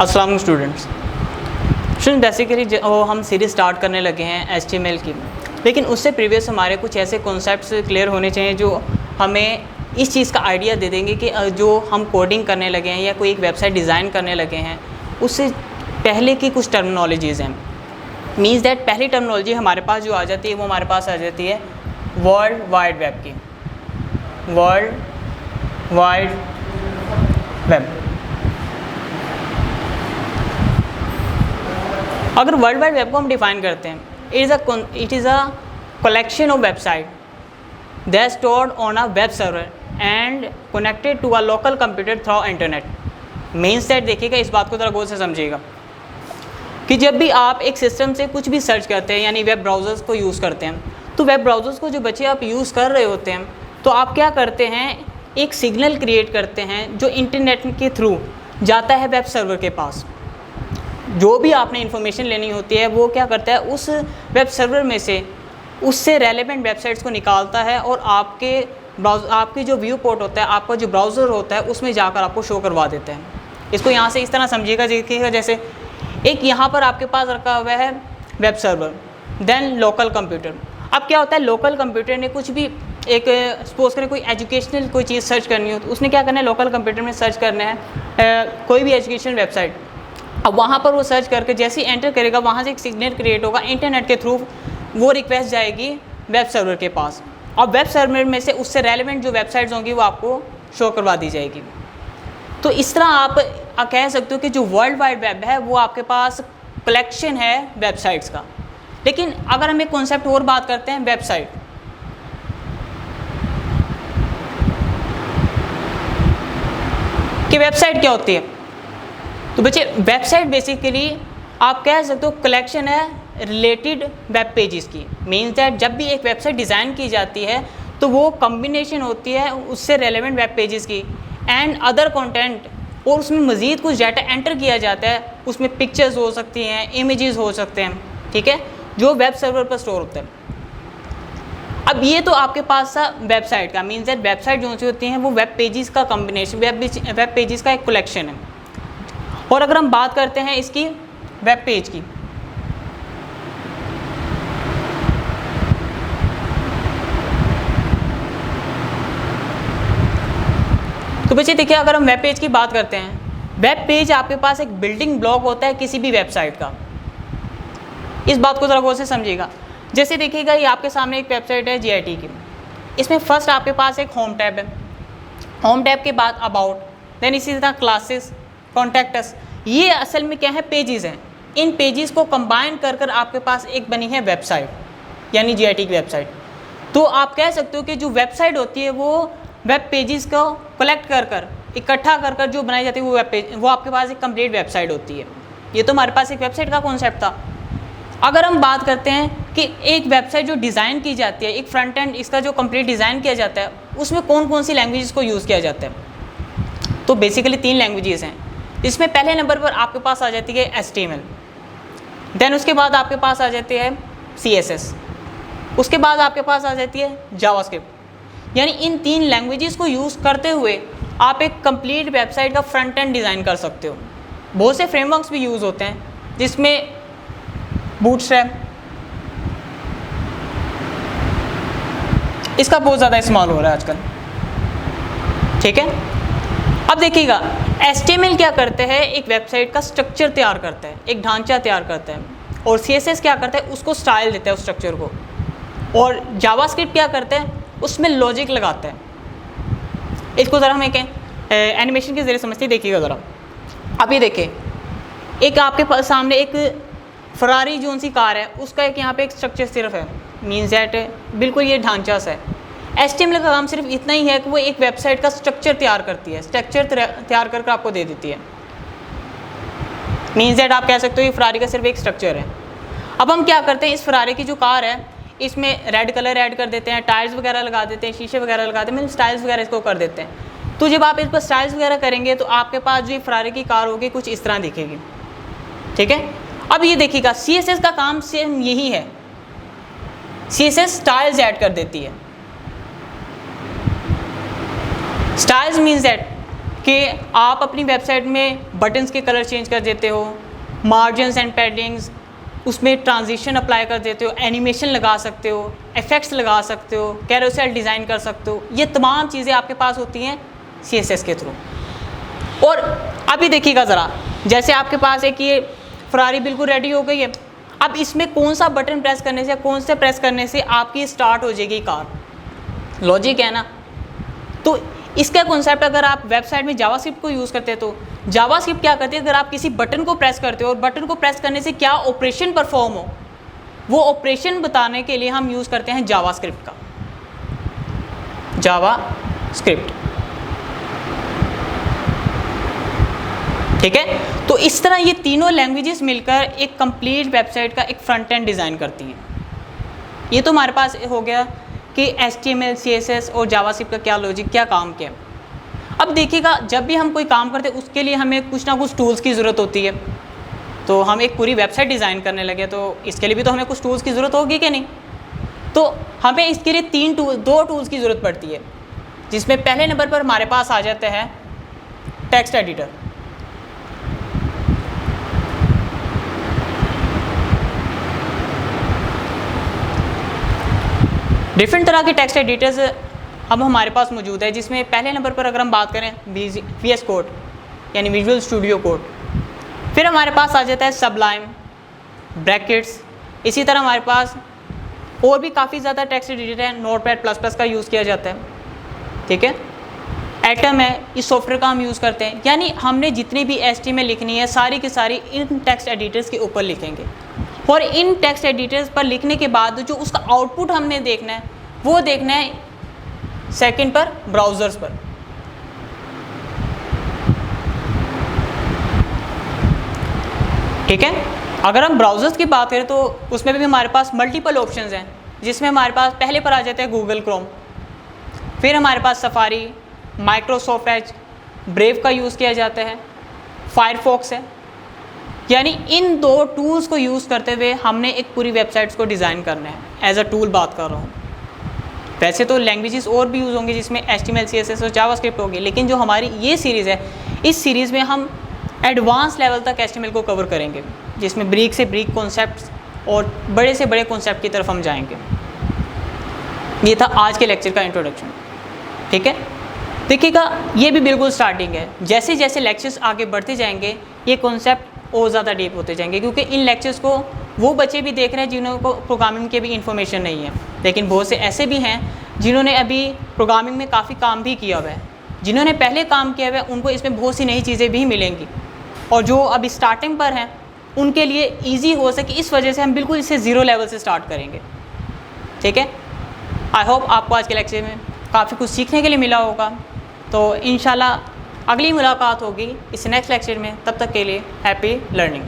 अस्सलाम students basically हम series start करने लगे हैं HTML की, लेकिन उससे प्रीवियस हमारे कुछ ऐसे कॉन्सेप्ट्स क्लियर होने चाहिए जो हमें इस चीज़ का आइडिया दे देंगे कि जो हम कोडिंग करने लगे हैं या कोई एक वेबसाइट डिज़ाइन करने लगे हैं उससे पहले की कुछ टर्मिनोलॉजीज़ हैं। मीन्स दैट पहली टर्मिनोलॉजी हमारे पास जो आ जाती है वो हमारे पास आ जाती है वर्ल्ड वाइड वेब की। वर्ल्ड वाइड वेब, अगर वर्ल्ड वाइड वेब को हम डिफाइन करते हैं, it is a collection of website that stored on a web server and connected to a local computer through internet. मेन सेट देखिएगा, इस बात को ज़रा गौर से समझिएगा कि जब भी आप एक सिस्टम से कुछ भी सर्च करते हैं यानी वेब ब्राउज़र्स को यूज़ करते हैं, तो वेब ब्राउज़र्स को जो बच्चे आप यूज़ कर रहे होते हैं तो आप क्या करते हैं, एक सिग्नल क्रिएट करते हैं जो इंटरनेट के थ्रू जाता है वेब सर्वर के पास। जो भी आपने इन्फॉर्मेशन लेनी होती है वो क्या करता है, उस वेब सर्वर में से उससे रेलेवेंट वेबसाइट्स को निकालता है और आपके जो व्यू पोर्ट होता है, आपका जो ब्राउज़र होता है उसमें जाकर आपको शो करवा देते हैं। इसको यहाँ से इस तरह समझिएगा, देखिएगा जैसे एक यहाँ पर आपके पास रखा हुआ है web server, then local computer. अब क्या होता है, लोकल कंप्यूटर ने कुछ भी एक सपोज करें कोई एजुकेशनल कोई चीज़ सर्च करनी हो तो उसने क्या करना है, लोकल कंप्यूटर में सर्च करना है कोई भी एजुकेशनल वेबसाइट। अब वहाँ पर वो सर्च करके जैसे ही एंटर करेगा वहाँ से एक सिग्नल क्रिएट होगा, इंटरनेट के थ्रू वो रिक्वेस्ट जाएगी वेब सर्वर के पास और वेब सर्वर में से उससे रेलेवेंट जो वेबसाइट्स होंगी वो आपको शो करवा दी जाएगी। तो इस तरह आप कह सकते हो कि जो वर्ल्ड वाइड वेब है वो आपके पास कलेक्शन है वेबसाइट्स का। लेकिन अगर हम एक कॉन्सेप्ट और बात करते हैं, वेबसाइट, कि वेबसाइट क्या होती है, तो बच्चे वेबसाइट बेसिकली आप कह सकते हो कलेक्शन है रिलेटेड वेब पेजेस की। मीन्स दैट जब भी एक वेबसाइट डिज़ाइन की जाती है तो वो कॉम्बिनेशन होती है उससे रेलेवेंट वेब पेजेस की एंड अदर कंटेंट, और उसमें मज़ीद कुछ डाटा एंटर किया जाता है। उसमें पिक्चर्स हो सकती हैं, इमेजेस हो सकते हैं, ठीक है, जो वेब सर्वर पर स्टोर होते हैं। अब ये तो आपके पास था वेबसाइट का। मीन्स दैट वेबसाइट जो सी होती हैं वो वेब पेजेस का कॉम्बिनेशन, वेब पेजेस का एक कलेक्शन है। और अगर हम बात करते हैं इसकी वेब पेज की, तो बच्चे देखिए अगर हम वेब पेज की बात करते हैं, वेब पेज आपके पास एक बिल्डिंग ब्लॉक होता है किसी भी वेबसाइट का। इस बात को ज़रा गौर से समझिएगा। जैसे देखिएगा ये आपके सामने एक वेबसाइट है GIT की, इसमें फर्स्ट आपके पास एक होम टैब है, होम टैब के बाद अबाउट, देन इसी तरह क्लासेस, कॉन्टैक्ट अस। ये असल में क्या है, पेजेस हैं। इन पेजेस को कंबाइन कर कर आपके पास एक बनी है वेबसाइट यानी GIT की वेबसाइट। तो आप कह सकते हो कि जो वेबसाइट होती है वो वेब पेजेस को कलेक्ट कर कर इकट्ठा कर कर जो बनाई जाती है वो वेब पेज, वो आपके पास एक कंप्लीट वेबसाइट होती है। ये तो हमारे पास एक वेबसाइट का कॉन्सेप्ट था। अगर हम बात करते हैं कि एक वेबसाइट जो डिज़ाइन की जाती है, एक फ्रंट एंड इसका जो कंप्लीट डिज़ाइन किया जाता है उसमें कौन कौन सी लैंग्वेजेस को यूज़ किया जाता है, तो बेसिकली 3 लैंग्वेजेस हैं। इसमें पहले नंबर पर आपके पास आ जाती है HTML, देन उसके बाद आपके पास आ जाती है CSS, उसके बाद आपके पास आ जाती है जावास्क्रिप्ट। यानी इन 3 लैंग्वेजेस को यूज़ करते हुए आप एक कंप्लीट वेबसाइट का फ्रंट एंड डिज़ाइन कर सकते हो। बहुत से फ्रेमवर्क्स भी यूज़ होते हैं जिसमें बूटस्ट्रैप, इसका बहुत ज़्यादा इस्तेमाल हो रहा है आजकल, ठीक है। अब देखिएगा HTML क्या करते हैं, एक वेबसाइट का स्ट्रक्चर तैयार करता है, एक ढांचा तैयार करता है, और CSS क्या करता है, उसको स्टाइल देता है उस स्ट्रक्चर को, और जावास्क्रिप्ट क्या करता है, उसमें लॉजिक लगाता है। इसको ज़रा हम एक एनिमेशन के ज़रिए समझते देखिएगा ज़रा। अब ये देखिए, एक आपके पास सामने एक फरारी जो सी कार है उसका एक यहाँ पे एक स्ट्रक्चर सिर्फ है। मीन्स दैट बिल्कुल ये ढांचा सा है। HTML का काम सिर्फ इतना ही है कि वो एक वेबसाइट का स्ट्रक्चर तैयार करती है, स्ट्रक्चर तैयार करके आपको दे देती है। मीन्स दैट आप कह सकते हो ये फरारी का सिर्फ एक स्ट्रक्चर है। अब हम क्या करते हैं, इस फरारी की जो कार है इसमें रेड कलर ऐड कर देते हैं, टायर्स वगैरह लगा देते हैं, शीशे वगैरह लगाते हैं, मतलब स्टाइल्स वगैरह इसको कर देते हैं। तो जब आप इस पर स्टाइल्स वगैरह करेंगे तो आपके पास जो फरारी की कार होगी कुछ इस तरह दिखेगी, ठीक है। अब ये देखिएगा CSS का काम सेम यही है, CSS स्टाइल्स ऐड कर देती है। स्टाइल्स मीन्स दैट कि आप अपनी वेबसाइट में बटन्स के कलर चेंज कर देते हो, मार्जिन्स एंड पैडिंग्स, उसमें ट्रांजिशन अप्लाई कर देते हो, एनिमेशन लगा सकते हो, इफ़ेक्ट्स लगा सकते हो, कैरोसेल डिज़ाइन कर सकते हो। ये तमाम चीज़ें आपके पास होती हैं CSS के थ्रू। और अभी देखिएगा ज़रा, जैसे आपके पास एक ये फरारी बिल्कुल रेडी हो गई है, अब इसमें कौन सा बटन प्रेस करने से, कौन से प्रेस करने से आपकी स्टार्ट हो जाएगी कार, लॉजिक है ना। तो इसका कॉन्सेप्ट अगर आप वेबसाइट में जावास्क्रिप्ट को यूज़ करते हैं तो जावास्क्रिप्ट क्या करती है, अगर आप किसी बटन को प्रेस करते हो और बटन को प्रेस करने से क्या ऑपरेशन परफॉर्म हो, वो ऑपरेशन बताने के लिए हम यूज़ करते हैं जावास्क्रिप्ट का, जावास्क्रिप्ट। ठीक है, तो इस तरह ये तीनों लैंग्वेजेस मिलकर एक कंप्लीट वेबसाइट का एक फ्रंट एंड डिज़ाइन करती हैं। ये तो हमारे पास हो गया कि HTML, CSS और जावास्क्रिप्ट का क्या लॉजिक, क्या काम किया। अब देखिएगा, जब भी हम कोई काम करते हैं उसके लिए हमें कुछ ना कुछ टूल्स की ज़रूरत होती है। तो हम एक पूरी वेबसाइट डिज़ाइन करने लगे तो इसके लिए भी तो हमें कुछ टूल्स की ज़रूरत होगी कि नहीं। तो हमें इसके लिए दो टूल्स की ज़रूरत पड़ती है, जिसमें पहले नंबर पर हमारे पास आ जाता है टेक्स्ट एडिटर। डिफरेंट तरह के टेक्स्ट एडिटर्स अब हमारे पास मौजूद है, जिसमें पहले नंबर पर अगर हम बात करें VS कोड यानी विजुअल स्टूडियो कोड, फिर हमारे पास आ जाता है सबलाइम, ब्रैकेट्स। इसी तरह हमारे पास और भी काफ़ी ज़्यादा टेक्स्ट एडिटर है, नोटपैड++ का यूज़ किया जाता है। ठीक है, एटम है, इस सॉफ्टवेयर का हम यूज़ करते हैं। यानी हमने जितनी भी HTML लिखनी है सारी की सारी इन टेक्स्ट एडिटर्स के ऊपर लिखेंगे, और इन टेक्स्ट एडिटर्स पर लिखने के बाद जो उसका आउटपुट हमने देखना है वो देखना है सेकंड पर ब्राउज़र्स पर। ठीक है, अगर हम ब्राउज़र्स की बात करें तो उसमें भी हमारे पास मल्टीपल ऑप्शंस हैं, जिसमें हमारे पास पहले पर आ जाते हैं गूगल क्रोम, फिर हमारे पास सफारी, माइक्रोसॉफ्ट एज, ब्रेव का यूज़ किया जाता है, फायरफॉक्स है। यानी इन दो टूल्स को यूज़ करते हुए हमने एक पूरी वेबसाइट्स को डिज़ाइन करना है। एज अ टूल बात कर रहा हूँ, वैसे तो लैंग्वेजेस और भी यूज़ होंगे जिसमें HTML, CSS और जावास्क्रिप्ट होगी, लेकिन जो हमारी ये सीरीज़ है, इस सीरीज़ में हम एडवांस लेवल तक HTML को कवर करेंगे, जिसमें ब्रीक से ब्रीक कॉन्सेप्ट्स और बड़े से बड़े कॉन्सेप्ट की तरफ हम जाएंगे। ये था आज के लेक्चर का इंट्रोडक्शन। ठीक है, देखिएगा ये भी बिल्कुल स्टार्टिंग है, जैसे जैसे लेक्चर्स आगे बढ़ते जाएंगे ये कॉन्सेप्ट और ज़्यादा डीप होते जाएंगे, क्योंकि इन लेक्चर्स को वो बच्चे भी देख रहे हैं जिन्हों को प्रोग्रामिंग की भी इन्फॉर्मेशन नहीं है, लेकिन बहुत से ऐसे भी हैं जिन्होंने अभी प्रोग्रामिंग में काफ़ी काम भी किया हुआ है। जिन्होंने पहले काम किया हुआ है उनको इसमें बहुत सी नई चीज़ें भी मिलेंगी, और जो अभी स्टार्टिंग पर हैं उनके लिए ईजी हो सके, इस वजह से हम बिल्कुल इसे ज़ीरो लेवल से स्टार्ट करेंगे। ठीक है, आई होप आपको आज के लेक्चर में काफ़ी कुछ सीखने के लिए मिला होगा। तो इंशाल्लाह अगली मुलाकात होगी इस नेक्स्ट लेक्चर में, तब तक के लिए हैप्पी लर्निंग।